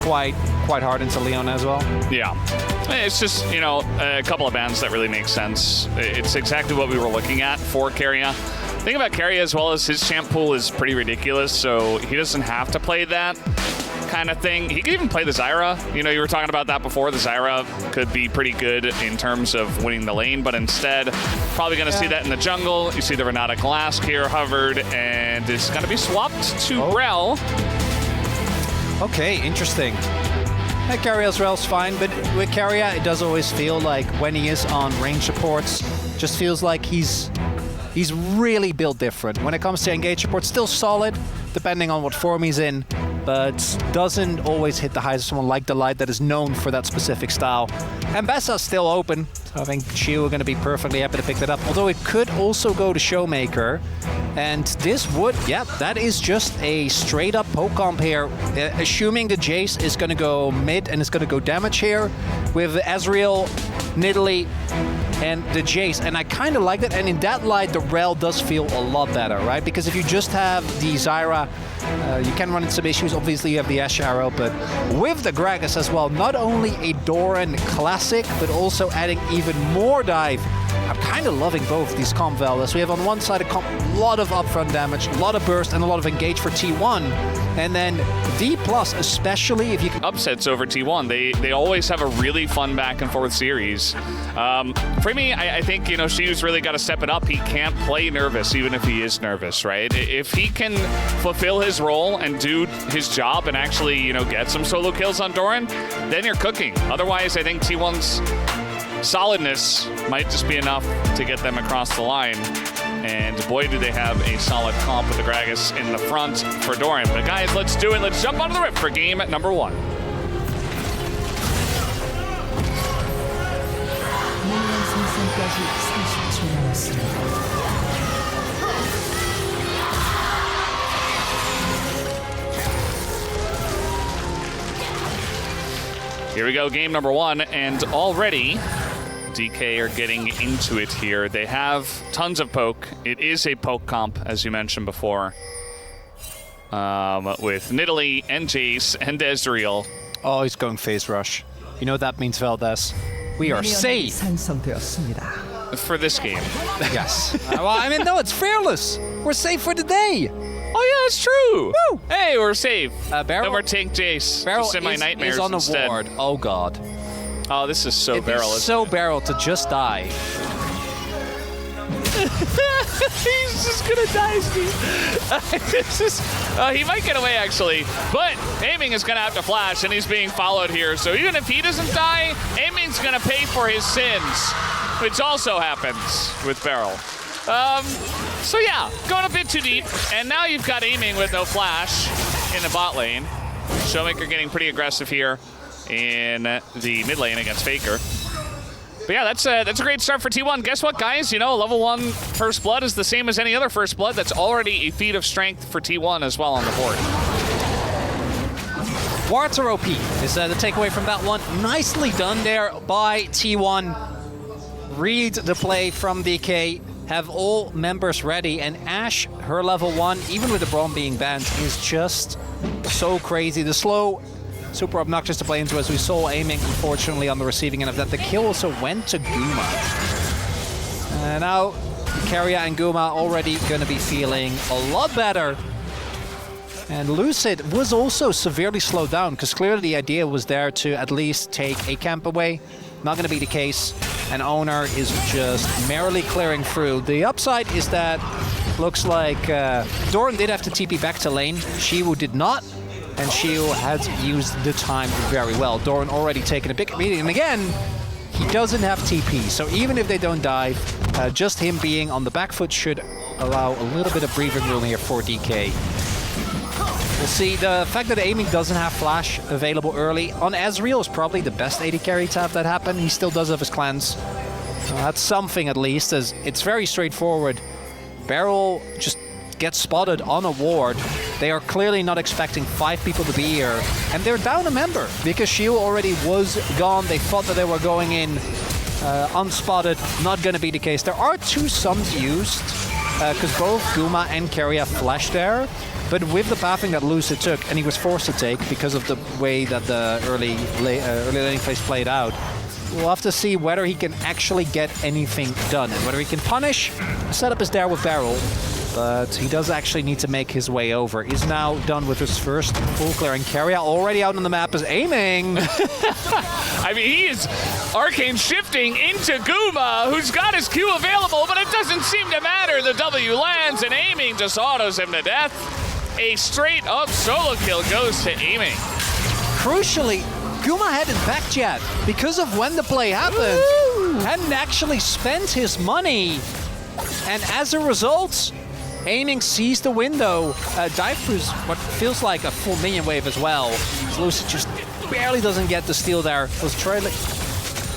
quite hard into Leona as well. Yeah. It's just, you know, a couple of bans that really make sense. It's exactly what we were looking at for Keria. The thing about Keria as well is his champ pool is pretty ridiculous, so he doesn't have to play that kind of thing. He could even play the Zyra. You know, you were talking about that before. The Zyra could be pretty good in terms of winning the lane, but instead, probably going to see that in the jungle. You see the Renata Glass here hovered, and is going to be swapped to Rel. Okay, interesting. Keria's Rel's fine, but with Keria, it does always feel like when he is on range supports, just feels like he's really built different. When it comes to engage support, still solid, depending on what form he's in, but doesn't always hit the highs of someone like Delight that is known for that specific style. And Bessa's still open, so I think Chiu are going to be perfectly happy to pick that up. Although it could also go to Showmaker. And this would, yeah, that is just a straight up poke comp here. Assuming the Jace is going to go mid and is going to go damage here with Ezreal, Nidalee, and the Jace. And I kind of like that. And in that light, the Rel does feel a lot better, right? Because if you just have the Zyra, you can run into some issues. Obviously, you have the Ashe Arrow, but with the Gragas as well, not only a Doran classic, but also adding even more dive. I'm kind of loving both these comp values. We have on one side a lot of upfront damage, a lot of burst, and a lot of engage for T1. And then DPLUS, especially if you can... Upsets over T1. They always have a really fun back and forth series. For me, I think, you know, Shiu's really got to step it up. He can't play nervous, even if he is nervous, right? If he can fulfill his role and do his job and actually, you know, get some solo kills on Doran, then you're cooking. Otherwise, I think T1's solidness might just be enough to get them across the line. And boy, do they have a solid comp with the Gragas in the front for Doran. But guys, let's do it. Let's jump onto the rip for game number 1. Here we go, game number 1, and already DK are getting into it here. They have tons of poke. It is a poke comp, as you mentioned before, with Nidalee and Jace and Ezreal. Oh, he's going phase rush. You know what that means, Valdez. We are safe. For this game. Yes. Well, I mean, no, it's fearless. We're safe for the day. Oh, yeah, it's true. Woo! Hey, we're safe. Barrel, then we're Tank Jace. Barrel just in my nightmares is on instead. a ward. Oh, God. Oh, this is so Barrel. It's so Barrel to just die. He's just gonna die, Steve. This is, he might get away, actually. But Aiming is gonna have to flash, and he's being followed here. So even if he doesn't die, Aiming's gonna pay for his sins, which also happens with Barrel. So yeah, going a bit too deep, and now you've got Aiming with no flash in the bot lane. Showmaker getting pretty aggressive here in the mid lane against Faker. But yeah, that's a great start for T1. Guess what, guys? You know, level 1 First Blood is the same as any other First Blood. That's already a feat of strength for T1 as well on the board. Wards are OP is the takeaway from that one. Nicely done there by T1. Read the play from DK. Have all members ready, and Ashe, her level 1, even with the Braum being banned, is just so crazy. The slow, super obnoxious to play into, as we saw Aiming, unfortunately, on the receiving end of that. The kill also went to Guma. Now, Keria and Guma already going to be feeling a lot better. And Lucid was also severely slowed down, because clearly the idea was there to at least take a camp away. Not going to be the case. And Oner is just merrily clearing through. The upside is that looks like Doran did have to TP back to lane. Shiu did not. And Shiu had used the time very well. Doran already taken a big beating. And again, he doesn't have TP. So even if they don't die, just him being on the back foot should allow a little bit of breathing room here for DK. We'll see. The fact that Aiming doesn't have flash available early on Ezreal is probably the best AD carry to have that happen. He still does have his cleanse. That's something at least, as it's very straightforward. Barrel just gets spotted on a ward. They are clearly not expecting 5 people to be here. And they're down a member because Shield already was gone. They thought that they were going in unspotted. Not going to be the case. There are 2 sums used because both Guma and Keria flash there. But with the pathing that Lucid took, and he was forced to take because of the way that the early laning phase played out, we'll have to see whether he can actually get anything done and whether he can punish. The setup is there with Barrel, but he does actually need to make his way over. He's now done with his first full clear, and Keria already out on the map is aiming. I mean, he is arcane shifting into Guma, who's got his Q available, but it doesn't seem to matter. The W lands, and aiming just autos him to death. A straight up solo kill goes to aiming. Crucially, Guma hadn't backed yet because of when the play happened. Woo! Hadn't actually spent his money. And as a result, aiming sees the window. Dive throughs what feels like a full minion wave as well. Lucid just barely doesn't get the steal there. Was trailing.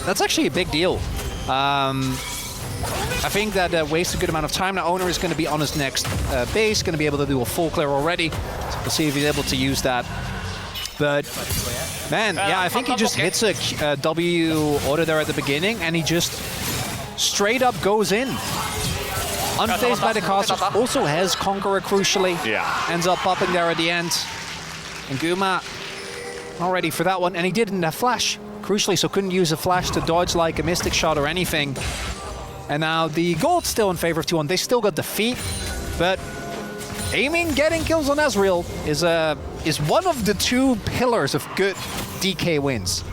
That's actually a big deal. I think that wastes a good amount of time. Now Oner is going to be on his next base, going to be able to do a full clear already. So we'll see if he's able to use that. But man, yeah, I think he just hits a W order there at the beginning, and he just straight up goes in. Unfazed by the casters, also has Conqueror crucially. Yeah. Ends up popping there at the end. And Guma not ready for that one, and he didn't have flash, crucially, so couldn't use a flash to dodge like a Mystic Shot or anything. And now the gold's still in favor of T1. They still got defeat, but aiming, getting kills on Ezreal is one of the two pillars of good DK wins.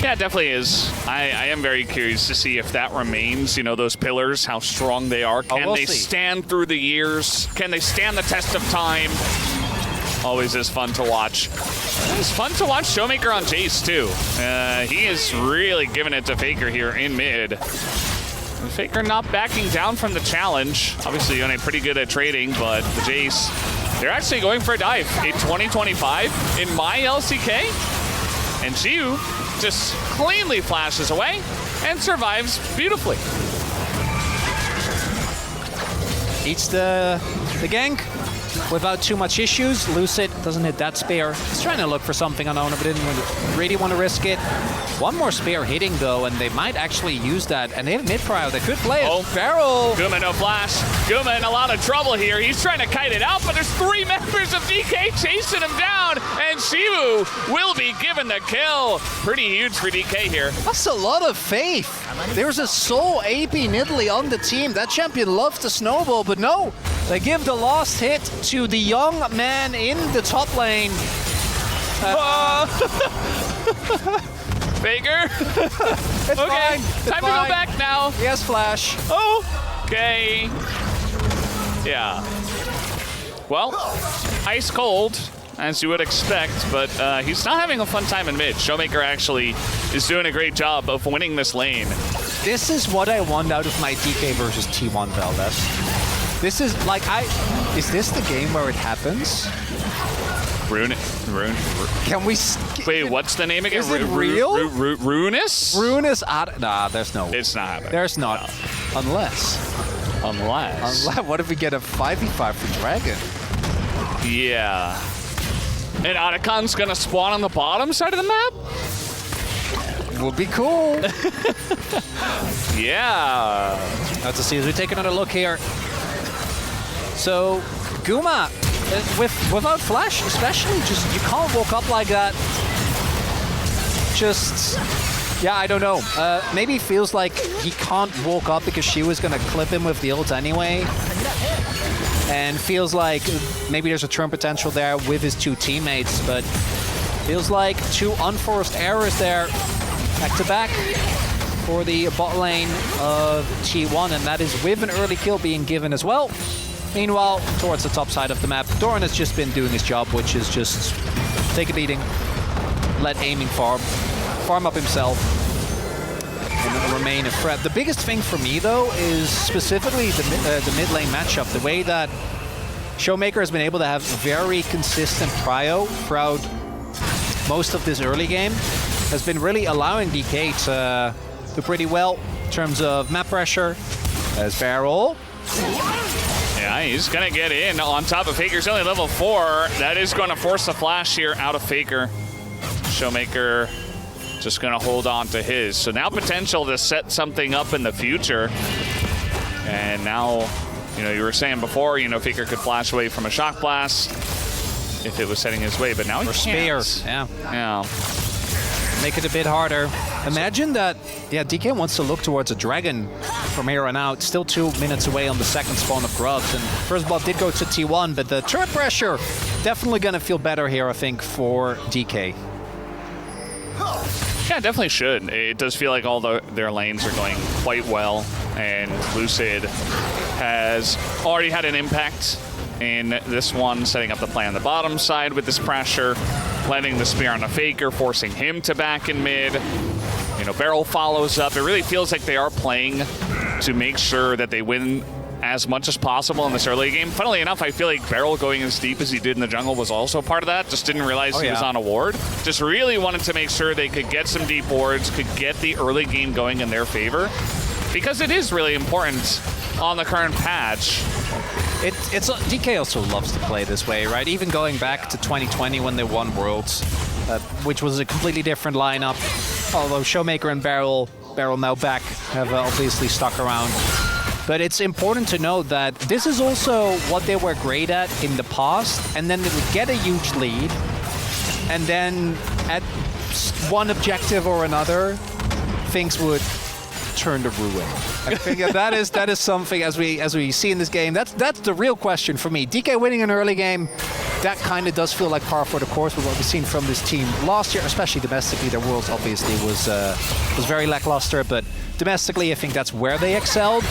Yeah, it definitely is. I am very curious to see if that remains, you know, those pillars, how strong they are. Can they stand through the years? Can they stand the test of time? Always is fun to watch. It's fun to watch Showmaker on Jace, too. He is really giving it to Faker here in mid. And Faker not backing down from the challenge. Obviously, Oner pretty good at trading, but the Jace, they're actually going for a dive in 2025 in my LCK. And Jiu just cleanly flashes away and survives beautifully. Eats the gank without too much issues. Lucid doesn't hit that spear. He's trying to look for something on Oner, but didn't really want to risk it. One more spear hitting though, and they might actually use that. And they have mid prio. They could play it. Oh, Barrel. Guma no flash. Guma in a lot of trouble here. He's trying to kite it out, but there's 3 members of DK chasing him down, and Shivu will be given the kill. Pretty huge for DK here. That's a lot of faith. There's a sole AP Nidalee on the team. That champion loves to snowball, but no. They give the last hit to the young man in the top lane. Faker. It's okay, fine. It's time fine. to go back now. He has flash. Oh, okay. Yeah. Well, ice cold, as you would expect, but he's not having a fun time in mid. Showmaker actually is doing a great job of winning this lane. This is what I want out of my DK versus T1 Valdez. This is like, is this the game where it happens? Rune. Can we? Wait, what's the name again? Is it real? Ruinous? Ruinous? Nah, there's no. It's not happening. There's not. No. Unless. What if we get a 5v5 for Dragon? Yeah. And Otacon's gonna spawn on the bottom side of the map? Would be cool. Yeah. Have to see as we take another look here. So, Guma, without flash, especially, just you can't walk up like that. Just, yeah, I don't know. Maybe it feels like he can't walk up because she was gonna clip him with the ult anyway. And feels like maybe there's a turn potential there with his 2 teammates, but feels like 2 unforced errors there, back to back for the bot lane of T1, and that is with an early kill being given as well. Meanwhile, towards the top side of the map, Doran has just been doing his job, which is just take a beating, let aiming farm up himself, and remain a threat. The biggest thing for me, though, is specifically the mid lane matchup. The way that Showmaker has been able to have very consistent prio throughout most of this early game has been really allowing DK to do pretty well in terms of map pressure. As Barrel. Yeah, he's gonna get in on top of Faker's only level 4. That is gonna force a flash here out of Faker. Showmaker just gonna hold on to his. So now potential to set something up in the future. And now You know, you were saying before, you know, Faker could flash away from a shock blast if it was setting his way, but now he can't. Spear, yeah. Yeah. Make it a bit harder. Imagine that, yeah, DK wants to look towards a dragon from here on out. Still 2 minutes away on the second spawn of Grubs. And first blood did go to T1, but the turret pressure definitely going to feel better here, I think, for DK. Yeah, it definitely should. It does feel like all their lanes are going quite well, and Lucid has already had an impact in this one, setting up the play on the bottom side with this pressure, landing the spear on a Faker, forcing him to back in mid. You know, Beryl follows up. It really feels like they are playing to make sure that they win as much as possible in this early game. Funnily enough, I feel like Beryl going as deep as he did in the jungle was also part of that. Just didn't realize he was on a ward. Just really wanted to make sure they could get some deep wards, could get the early game going in their favor, because it is really important on the current patch. DK also loves to play this way, right? Even going back to 2020 when they won Worlds, which was a completely different lineup. Although Showmaker and Beryl now back, have obviously stuck around. But it's important to note that this is also what they were great at in the past, and then they would get a huge lead, and then at one objective or another, things would turn to ruin. I think that is something, as we see in this game, that's the real question for me. DK winning an early game, that kind of does feel like par for the course with what we've seen from this team last year, especially domestically. Their Worlds obviously was very lackluster, but domestically I think that's where they excelled.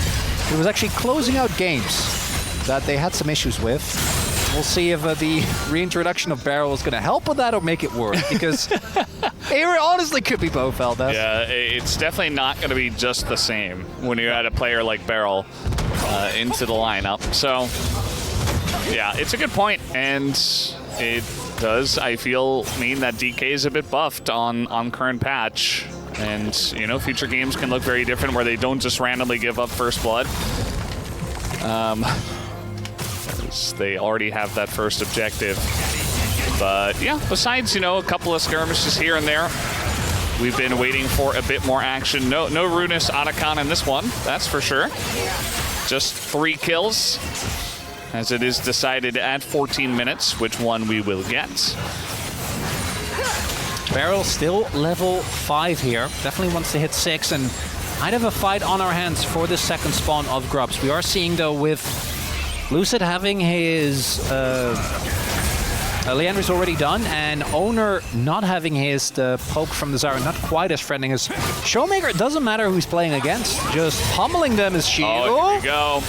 It was actually closing out games that they had some issues with. We'll see if the reintroduction of Beryl is going to help with that or make it worse, because it honestly could be both, Valdez. Yeah, it's definitely not going to be just the same when you add a player like Beryl into the lineup. So, yeah, it's a good point, and it does, I feel, mean that DK is a bit buffed on current patch. And, you know, future games can look very different where they don't just randomly give up first blood. They already have that first objective. But, yeah, besides, you know, a couple of skirmishes here and there, we've been waiting for a bit more action. No Runus Otacon in this one, that's for sure. Just 3 kills, as it is decided at 14 minutes which one we will get. Beryl still level 5 here. Definitely wants to hit 6, and I'd have a fight on our hands for the second spawn of Grubs. We are seeing, though, with Lucid having his Leandra's already done, and Oner not having his poke from the Zyra, not quite as threatening as Showmaker. It doesn't matter who he's playing against, just pummeling them as shield. Oh, here we go.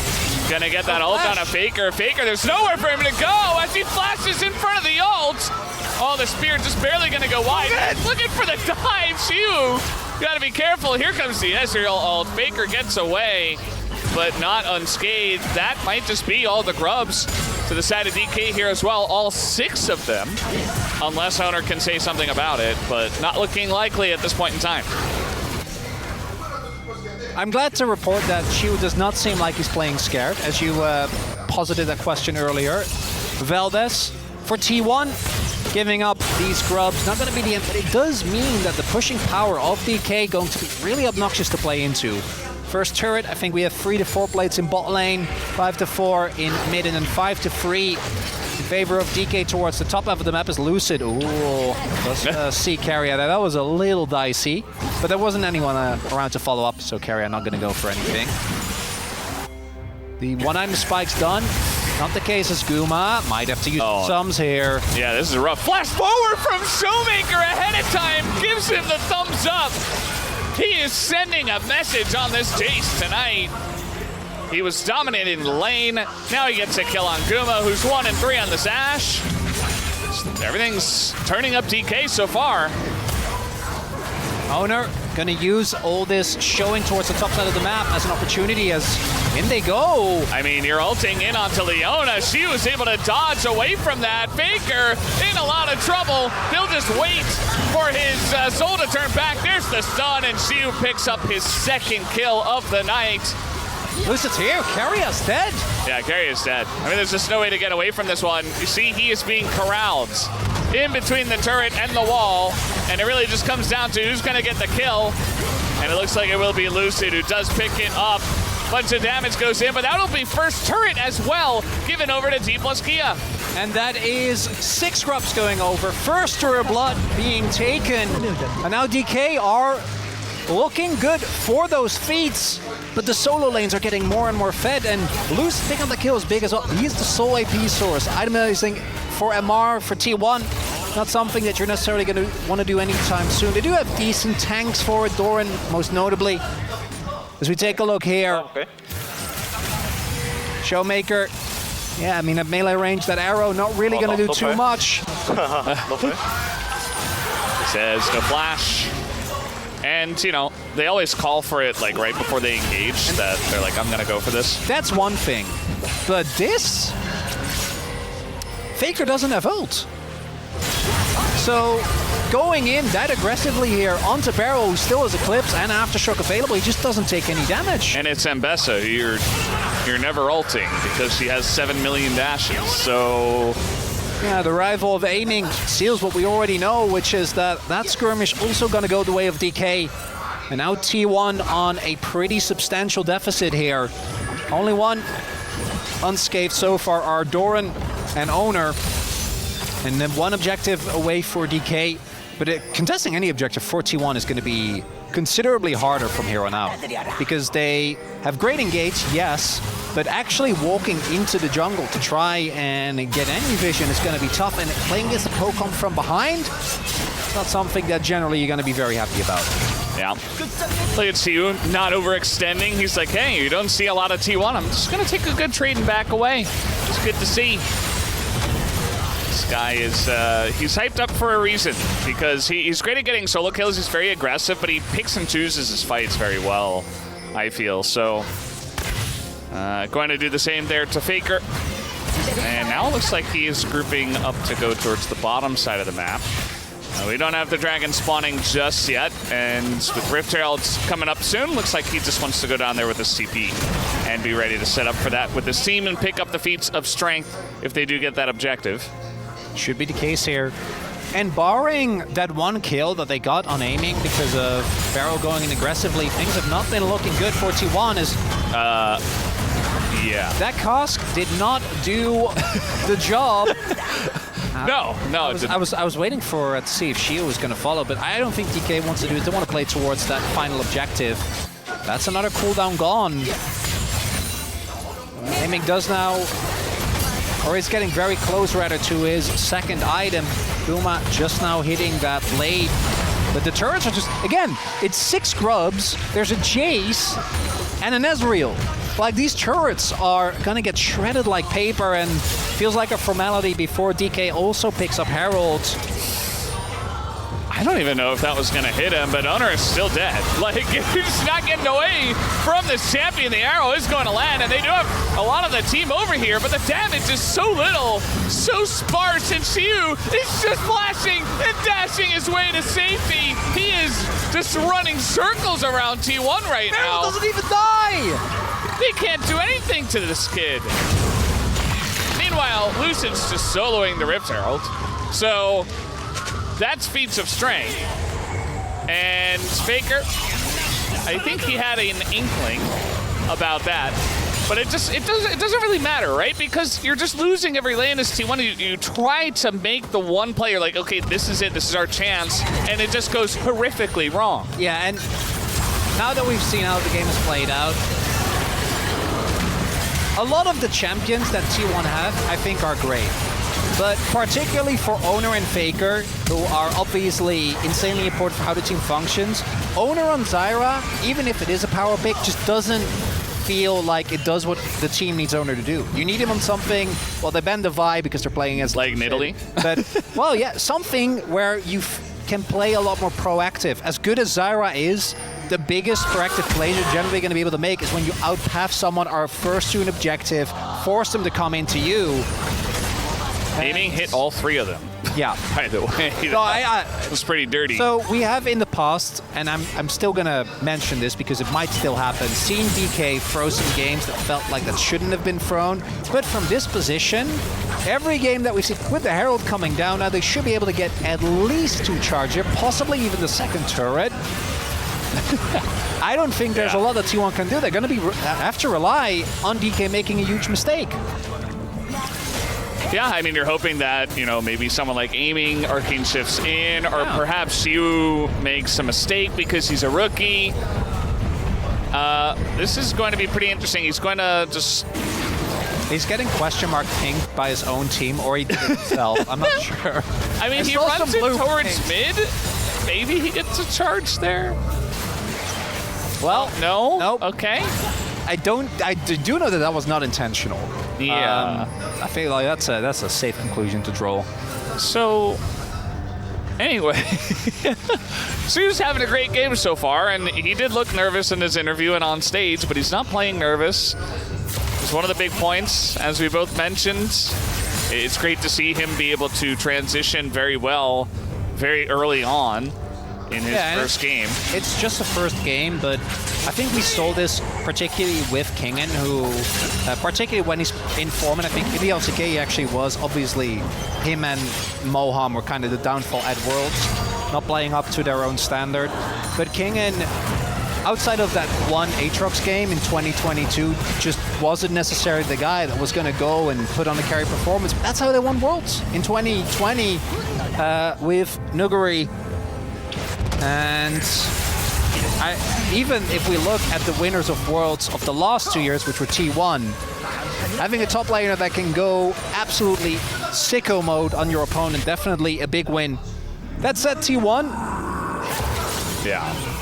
Gonna get that ult on a Faker. Faker, there's nowhere for him to go as he flashes in front of the ult. Oh, the spear just barely gonna go wide. Looking for the dive, Shiu. Gotta be careful. Here comes the Ezreal ult. Faker gets away, but not unscathed. That might just be all the Grubs to the side of DK here as well. All 6 of them, unless Oner can say something about it, but not looking likely at this point in time. I'm glad to report that Shiu does not seem like he's playing scared, as you posited that question earlier. Valdez, for T1, giving up these Grubs, not going to be the end, but it does mean that the pushing power of DK going to be really obnoxious to play into. First turret, I think we have 3 to 4 plates in bot lane, 5 to 4 in mid, and then 5 to 3 in favor of DK towards the top half of the map is Lucid. Ooh, let's see Keria. That was a little dicey, but there wasn't anyone around to follow up, so Keria not going to go for anything. The one-item spike's done. Not the case as Guma. Might have to use sums here. Yeah, this is a rough flash forward from Showmaker ahead of time. Gives him the thumbs up. He is sending a message on this chase tonight. He was dominating the lane. Now he gets a kill on Guma, who's 1 and 3 on this Ashe. Everything's turning up DK so far. Oner gonna use all this showing towards the top side of the map as an opportunity, as in they go. I mean, you're ulting in onto Leona. She was able to dodge away from that. Faker in a lot of trouble. He'll just wait for his soul to turn back. There's the stun, and Shiu picks up his 2nd kill of the night. Lucid's here. Keria's dead. Yeah, Keria's dead. I mean, there's just no way to get away from this one. You see, he is being corralled in between the turret and the wall, and it really just comes down to who's going to get the kill. And it looks like it will be Lucid, who does pick it up. Bunch of damage goes in, but that'll be first turret as well, given over to DPLUS Keria. And that is 6 grubs going over. First turret blood being taken. And now DK are looking good for those feats. But the solo lanes are getting more and more fed. And Blue's picking up the kills big as well. He's the sole AP source. Itemizing for MR, for T1. Not something that you're necessarily going to want to do anytime soon. They do have decent tanks for it, Doran most notably. As we take a look here. Okay. Showmaker. Yeah, I mean, at melee range, that arrow not really going to do too much. Says no flash. And, you know, they always call for it, like, right before they engage, that they're like, I'm going to go for this. That's one thing. But this... Faker doesn't have ult. So, going in that aggressively here onto Barrel, who still has Eclipse and Aftershock available, he just doesn't take any damage. And it's Mbessa, who you're never ulting because she has 7 million dashes, so... Yeah, the rival of aiming seals what we already know, which is that skirmish also going to go the way of DK. And now T1 on a pretty substantial deficit here. Only one unscathed so far are Doran and Oner. And then one objective away for DK. But contesting any objective for T1 is going to be considerably harder from here on out. Because they have great engage, yes, but actually walking into the jungle to try and get any vision is going to be tough. And playing against the Pokemon from behind, it's not something that generally you're going to be very happy about. Yeah. Look at T1 not overextending. He's like, hey, you don't see a lot of T1. I'm just going to take a good trade and back away. It's good to see. This guy is, he's hyped up for a reason, because he's great at getting solo kills. He's very aggressive, but he picks and chooses his fights very well, I feel. So, going to do the same there to Faker. And now it looks like he is grouping up to go towards the bottom side of the map. We don't have the dragon spawning just yet, and with Rift Heralds coming up soon, looks like he just wants to go down there with his CP and be ready to set up for that with his team and pick up the feats of strength if they do get that objective. Should be the case here. And barring that one kill that they got on aiming because of Barrow going in aggressively, things have not been looking good for T1 as... yeah. That cask did not do the job. No, I was waiting for to see if Shio was going to follow, but I don't think DK wants to do it. They want to play towards that final objective. That's another cooldown gone. Aiming does now, or is getting very close rather to his second item. Guma just now hitting that blade. But the turrets are just, again, it's 6 grubs, there's a Jace, and an Ezreal. Like, these turrets are gonna get shredded like paper, and feels like a formality before DK also picks up Herald. I don't even know if that was gonna hit him, but Oner is still dead. Like, he's not getting away from this champion. The arrow is going to land, and they do have a lot of the team over here, but the damage is so little, so sparse, and Xiu is just flashing and dashing his way to safety. He is just running circles around T1 right now. Herald doesn't even die! They can't do anything to this kid. Meanwhile, Lucid's just soloing the Rift Herald. So that's feats of strength. And Faker, I think he had an inkling about that. But it doesn't really matter, right? Because you're just losing every lane as T1. You try to make the one player like, okay, this is it, this is our chance, and it just goes horrifically wrong. Yeah, and now that we've seen how the game is played out, a lot of the champions that T1 have, I think, are great. But particularly for Oner and Faker, who are obviously insanely important for how the team functions, Oner on Zyra, even if it is a power pick, just doesn't feel like it does what the team needs Oner to do. You need him on something, well, they banned the Vi because they're playing against... Like Nidalee? But, well, yeah, something where you can play a lot more proactive. As good as Zyra is, the biggest proactive play you're generally going to be able to make is when you outpath someone, are first to an objective, force them to come into you. Aiming hit all 3 of them. Yeah. By the way, No, it was pretty dirty. So we have in the past, and I'm still going to mention this because it might still happen, seen DK throw some games that felt like that shouldn't have been thrown. But from this position, every game that we see, with the Herald coming down, now they should be able to get at least 2 charger, possibly even the second turret. I don't think there's a lot that T1 can do. They're going to have to rely on DK making a huge mistake. Yeah, I mean, you're hoping that, you know, maybe someone like Aiming, Arcane shifts in, or perhaps you makes a mistake because he's a rookie. This is going to be pretty interesting. He's going to just... He's getting question mark pinged by his own team, or he did it himself. I'm not sure. I mean, he runs it towards mid. Maybe he gets a charge there. Well, no. Nope. Okay. I do know that was not intentional. Yeah. I feel like that's a safe conclusion to draw. So, anyway, Zeus having a great game so far, and he did look nervous in his interview and on stage, but he's not playing nervous. It's one of the big points, as we both mentioned. It's great to see him be able to transition very well, very early on in his first game. It's just the first game, but I think we saw this particularly with Kingen, who, particularly when he's in form, and I think in the LCK he actually was. Obviously, him and Moham were kind of the downfall at Worlds, not playing up to their own standard. But Kingen, outside of that one Aatrox game in 2022, just wasn't necessarily the guy that was going to go and put on a carry performance. But that's how they won Worlds in 2020 with Nuguri. And even if we look at the winners of Worlds of the last 2 years, which were T1, having a top laner that can go absolutely sicko mode on your opponent, definitely a big win. That said, T1,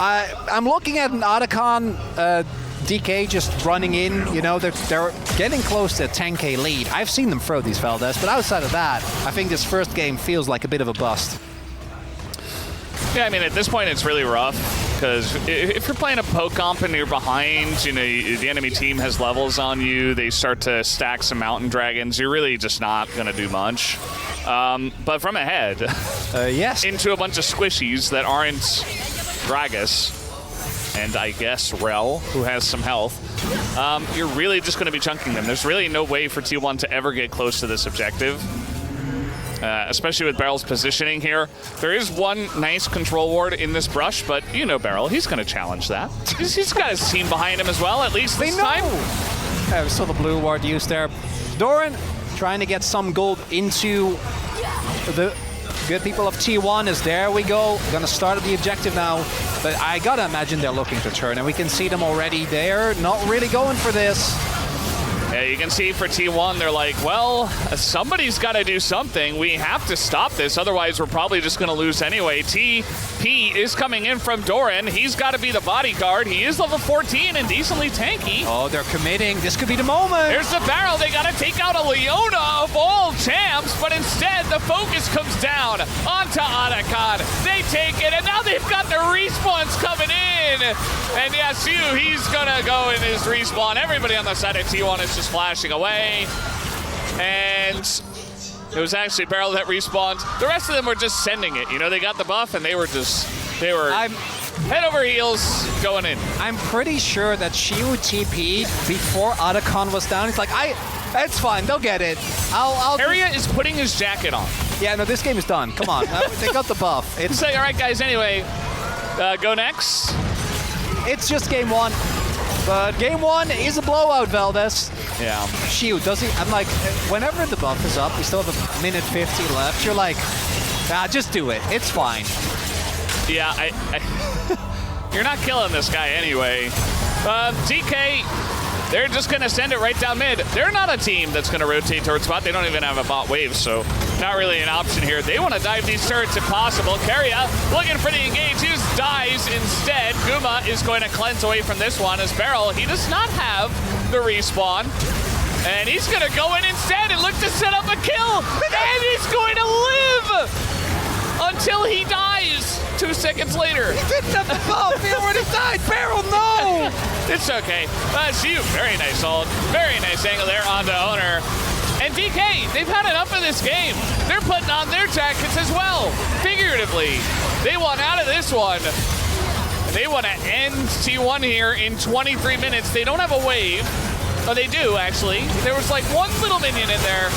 I'm looking at an Otacon DK just running in. You know, they're getting close to a 10k lead. I've seen them throw these Valdez, but outside of that, I think this first game feels like a bit of a bust. Yeah, I mean, at this point, it's really rough, because if you're playing a poke comp and you're behind, you know, the enemy team has levels on you, they start to stack some mountain dragons, you're really just not going to do much. But from ahead, yes, into a bunch of squishies that aren't Gragas, and I guess Rel, who has some health, you're really just going to be chunking them. There's really no way for T1 to ever get close to this objective. Especially with Barrel's positioning here. There is one nice control ward in this brush, but you know Barrel, he's going to challenge that. He's got his team behind him as well, at least this time. We saw the blue ward used there. Doran trying to get some gold into the good people of T1 as there we go. Going to start at the objective now, but I got to imagine they're looking to turn, and we can see them already there, not really going for this. Yeah, you can see for T1, they're like, well, somebody's got to do something. We have to stop this, otherwise we're probably just going to lose anyway. TP is coming in from Doran. He's got to be the bodyguard. He is level 14 and decently tanky. Oh, they're committing. This could be the moment. There's the barrel. They got to take out a Leona of all champs, but instead the focus comes down onto Otacon. They take it, and now they've got the respawns coming in. And yes, he's going to go in his respawn. Everybody on the side of T1 is just flashing away. And it was actually Barrel that respawned. The rest of them were just sending it. You know, they got the buff and they were head over heels going in. I'm pretty sure that Shiu TP'd before Otacon was down. He's like, it's fine, they'll get it. Keria is putting his jacket on. Yeah, no, this game is done. Come on, they got the buff. It's like, all right, guys, anyway, go next. It's just game one. But game one is a blowout, Valdez. Yeah. Shiu, does he? I'm like, whenever the buff is up, we still have a minute 50 left. You're like, just do it. It's fine. Yeah, you're not killing this guy anyway. DK, they're just going to send it right down mid. They're not a team that's going to rotate towards bot. They don't even have a bot wave, so not really an option here. They want to dive these turrets if possible. Keria looking for the engage. He just dies instead. Guma is going to cleanse away from this one as Barrel. He does not have the respawn. And he's going to go in instead and look to set up a kill. And he's going to live until he dies 2 seconds later. He didn't have the buff. He already died. Barrel, no. It's okay. Shiu, very nice ult. Very nice angle there onto Oner. And DK, they've had enough of this game. They're putting on their jackets as well. Figuratively, they want out of this one. They want to end T1 here in 23 minutes. They don't have a wave. Oh, they do, actually. There was like one little minion in there,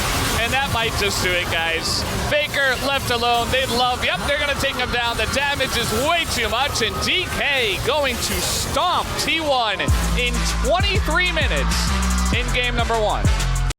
and that might might just do it, guys. Faker left alone. They love, yep, they're going to take him down. The damage is way too much, and DK going to stomp T1 in 23 minutes in game number 1.